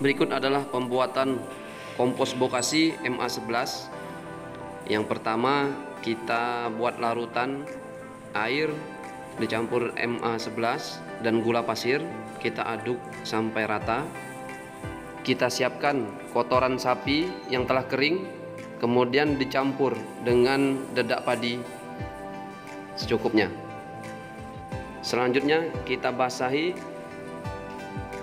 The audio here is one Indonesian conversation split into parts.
Berikut adalah pembuatan kompos bokasi MA11. Yang pertama, kita buat larutan air dicampur MA11 dan gula pasir. Kita aduk sampai rata. Kita siapkan kotoran sapi yang telah kering, kemudian dicampur dengan dedak padi secukupnya. Selanjutnya kita basahi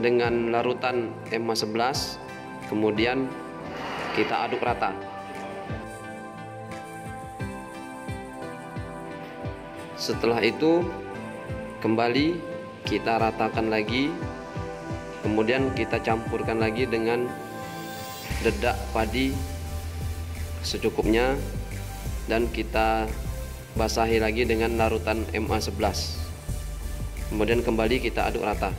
dengan larutan MA11, kemudian kita aduk rata. Setelah itu kembali kita ratakan lagi, kemudian kita campurkan lagi dengan dedak padi secukupnya, dan kita basahi lagi dengan larutan MA11. Kemudian kembali kita aduk rata.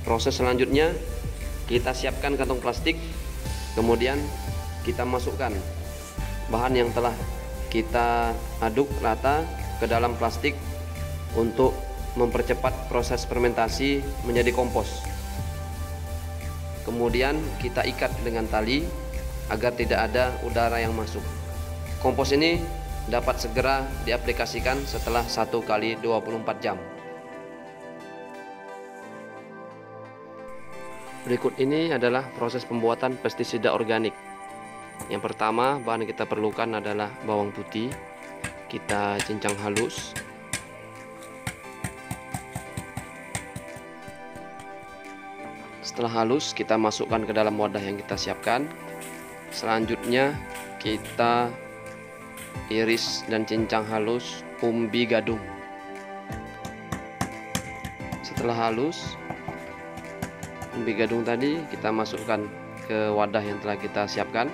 Proses selanjutnya, kita siapkan kantong plastik, kemudian kita masukkan bahan yang telah kita aduk rata ke dalam plastik untuk mempercepat proses fermentasi menjadi kompos. Kemudian kita ikat dengan tali agar tidak ada udara yang masuk. Kompos ini dapat segera diaplikasikan setelah 1 kali 24 jam. Berikut ini adalah proses pembuatan pestisida organik. Yang pertama, bahan yang kita perlukan adalah bawang putih. Kita cincang halus. Setelah halus, kita masukkan ke dalam wadah yang kita siapkan. Selanjutnya, kita iris dan cincang halus umbi gadung. Setelah halus, umbi gadung tadi kita masukkan ke wadah yang telah kita siapkan.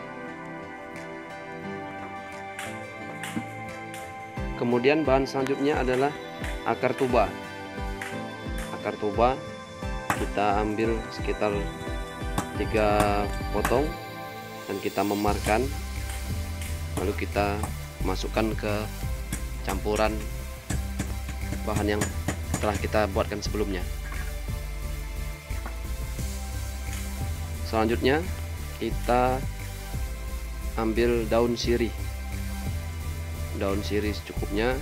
Kemudian bahan selanjutnya adalah akar tuba. Akar tuba kita ambil sekitar 3 potong dan kita memarkan, lalu kita masukkan ke campuran bahan yang telah kita buatkan sebelumnya. Selanjutnya kita ambil daun sirih. Daun sirih secukupnya,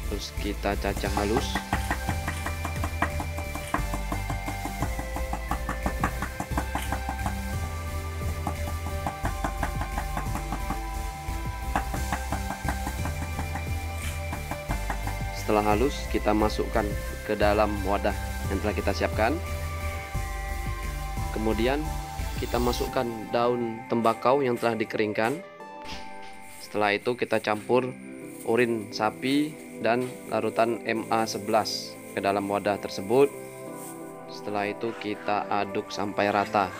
terus kita cacah halus. Setelah halus, kita masukkan ke dalam wadah yang telah kita siapkan. Kemudian kita masukkan daun tembakau yang telah dikeringkan. Setelah itu kita campur urin sapi dan larutan MA11 ke dalam wadah tersebut. Setelah itu kita aduk sampai rata.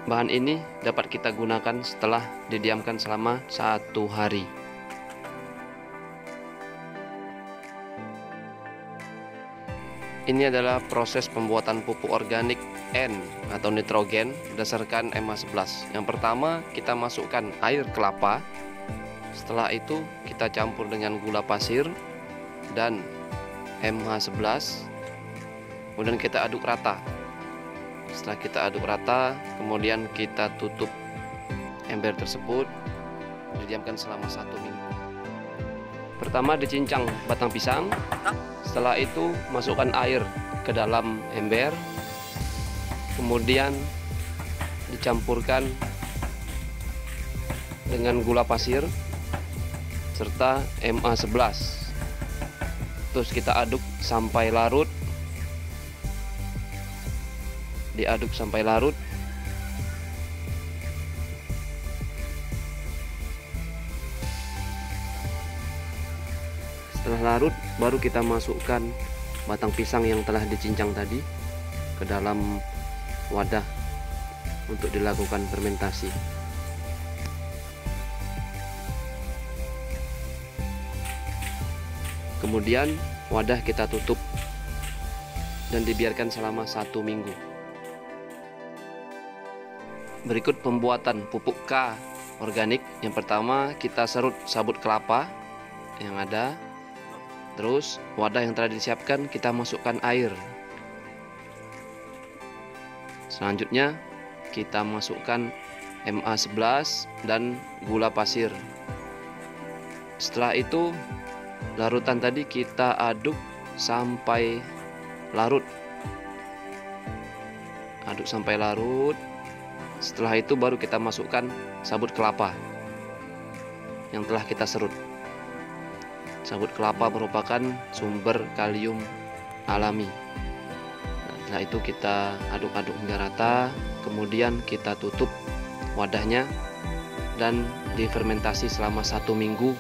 Bahan ini dapat kita gunakan setelah didiamkan selama 1 hari. Ini adalah proses pembuatan pupuk organik N atau nitrogen berdasarkan MA11. Yang pertama, kita masukkan air kelapa. Setelah itu kita campur dengan gula pasir dan MA11. Kemudian kita aduk rata. Setelah kita aduk rata, kemudian kita tutup ember tersebut, didiamkan selama 1 minggu. Pertama dicincang batang pisang. Setelah itu masukkan air ke dalam ember, kemudian dicampurkan dengan gula pasir serta MA11. Terus kita aduk sampai larut. Diaduk sampai larut. Setelah larut, baru kita masukkan batang pisang yang telah dicincang tadi ke dalam wadah untuk dilakukan fermentasi. Kemudian wadah kita tutup dan dibiarkan selama 1 minggu. Berikut pembuatan pupuk K organik. Yang pertama kita serut sabut kelapa yang ada. Terus wadah yang telah disiapkan kita masukkan air. Selanjutnya kita masukkan MA11 dan gula pasir. Setelah itu larutan tadi kita aduk sampai larut. Aduk sampai larut. Setelah itu baru kita masukkan sabut kelapa yang telah kita serut. Sabut kelapa merupakan sumber kalium alami. Setelah itu kita aduk-aduk hingga rata, kemudian kita tutup wadahnya dan difermentasi selama 1 minggu.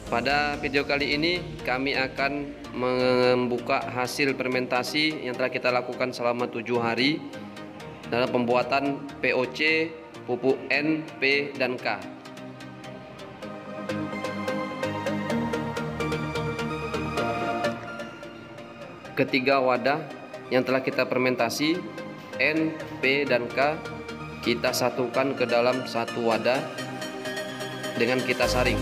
Pada video kali ini kami akan membuka hasil fermentasi yang telah kita lakukan selama 7 hari dalam pembuatan POC, pupuk N, P, dan K. Ketiga wadah yang telah kita fermentasi N, P, dan K kita satukan ke dalam satu wadah dengan kita saring.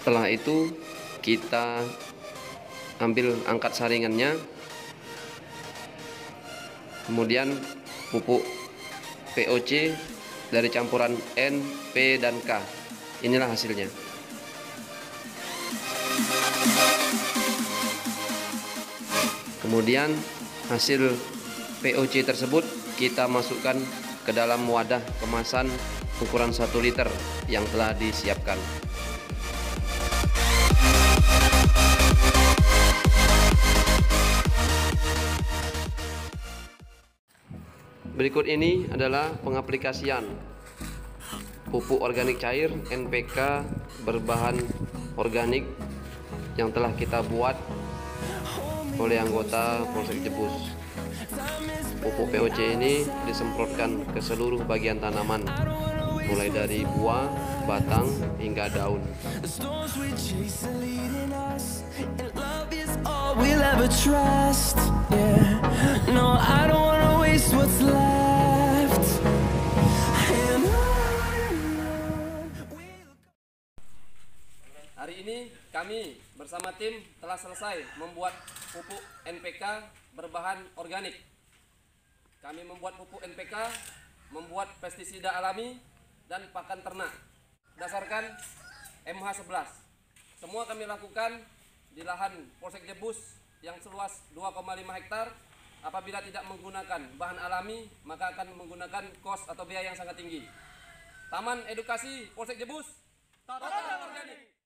Setelah itu kita ambil angkat saringannya, kemudian pupuk POC dari campuran N, P, dan K. Inilah hasilnya. Kemudian hasil POC tersebut kita masukkan ke dalam wadah kemasan ukuran 1 liter yang telah disiapkan. Berikut ini adalah pengaplikasian pupuk organik cair NPK berbahan organik yang telah kita buat oleh anggota Polsek Jebus. Pupuk POC ini disemprotkan ke seluruh bagian tanaman, mulai dari buah, batang, hingga daun. Hari ini kami bersama tim telah selesai membuat pupuk NPK berbahan organik. Kami membuat pupuk NPK, membuat pestisida alami dan pakan ternak berdasarkan MH11. Semua kami lakukan di lahan Polsek Jebus yang seluas 2,5 hektar. Apabila tidak menggunakan bahan alami, maka akan menggunakan kos atau biaya yang sangat tinggi. Taman Edukasi Polsek Jebus, total organik.